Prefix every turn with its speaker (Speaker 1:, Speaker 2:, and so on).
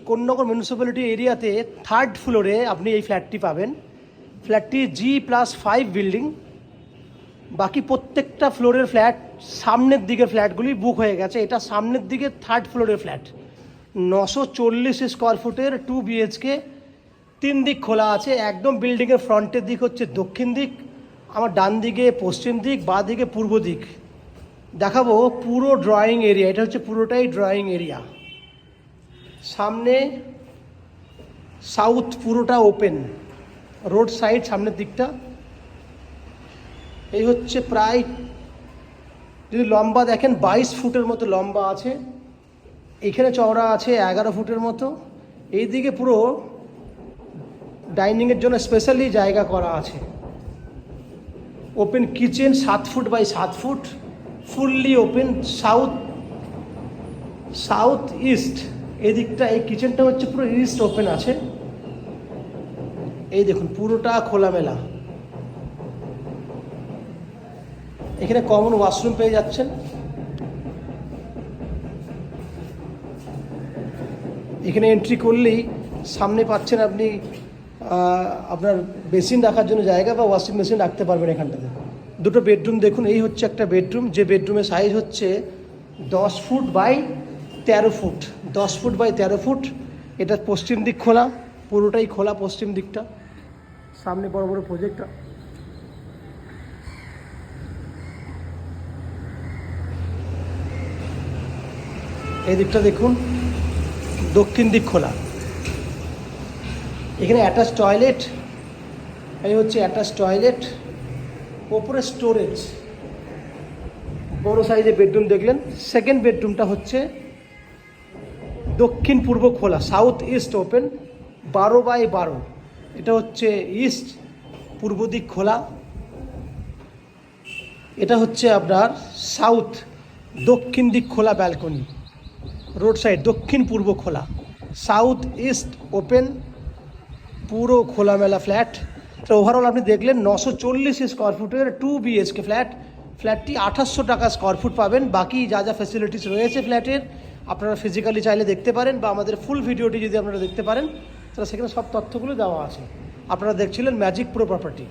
Speaker 1: Konnagar municipality এরিয়াতে 3rd ফ্লোরে আপনি এই ফ্ল্যাটটি পাবেন। ফ্ল্যাটটি G+5 বিল্ডিং। বাকি প্রত্যেকটা ফ্লোরের ফ্ল্যাট, সামনের দিকের ফ্ল্যাটগুলি বুক হয়ে গেছে। এটা সামনের দিকে 3rd ফ্লোরের ফ্ল্যাট, 940 স্কোয়ার ফুটের 2 BHK। 3 দিক খোলা আছে। একদম বিল্ডিংয়ের ফ্রন্টের দিক হচ্ছে দক্ষিণ দিক, আমার ডান দিকে পশ্চিম দিক, বাঁ দিকে পূর্ব দিক। দেখাবো পুরো ড্রয়িং এরিয়া। এটা হচ্ছে পুরোটাই ড্রয়িং এরিয়া। সামনে সাউথ, পুরোটা ওপেন, রোড সাইড সামনের দিকটা। এই হচ্ছে প্রায়, যদি লম্বা দেখেন 22 ফুটের মতো লম্বা আছে। এখানে চওড়া আছে 11 ফুটের মতো। এইদিকে পুরো ডাইনিংয়ের জন্য স্পেশালি জায়গা করা আছে। Open kitchen 7 foot by 7 foot, fully open. South east এদিকটা, এই কিচেনটা হচ্ছে পুরো ইস্ট ওপেন আছে। এই দেখুন পুরোটা খোলামেলা। এখানে কমন ওয়াশরুম পেয়ে যাচ্ছেন। এখানে এন্ট্রি করলেই সামনে পাচ্ছেন আপনি আপনার বেসিন রাখার জন্য জায়গা, বা ওয়াশিং মেশিন রাখতে পারবেন এখানটাতে। দুটো বেডরুম দেখুন। এই হচ্ছে একটা বেডরুম, যে বেডরুমের সাইজ হচ্ছে 10 foot by 13 foot. 10 foot by 13 foot. এটা পশ্চিম দিক খোলা, পুরোটাই খোলা পশ্চিম দিকটা। সামনে বড় বড় প্রজেক্ট। এই দিকটা দেখুন, দক্ষিণ দিক খোলা। এখানে অ্যাটাচ টয়লেট। এই হচ্ছে অ্যাটাচ টয়লেট, ওপরে স্টোরেজ। বড় সাইজের বেডরুম দেখলেন। সেকেন্ড বেডরুমটা হচ্ছে দক্ষিণ পূর্ব খোলা, সাউথ ইস্ট ওপেন, 12 বাই 12। এটা হচ্ছে ইস্ট, পূর্ব দিক খোলা। এটা হচ্ছে আপনার সাউথ, দক্ষিণ দিক খোলা ব্যালকনি, রোড সাইড দক্ষিণ পূর্ব খোলা। সাউথ ইস্ট ওপেন, পুরো খোলামেলা ফ্ল্যাট। তো ওভারঅল আপনি দেখলেন 940 স্কোয়ার ফুটের 2 BHK ফ্ল্যাট। ফ্ল্যাটটি 2800 টাকা স্কোয়ার ফুট পাবেন। বাকি যা যা ফ্যাসিলিটিস রয়েছে ফ্ল্যাটের, আপনারা ফিজিক্যালি চাইলে দেখতে পারেন, বা আমাদের ফুল ভিডিওটি যদি আপনারা দেখতে পারেন, তাহলে সেখানে সব তথ্যগুলো দেওয়া আছে। আপনারা দেখছিলেন ম্যাজিক প্রো প্রপার্টি।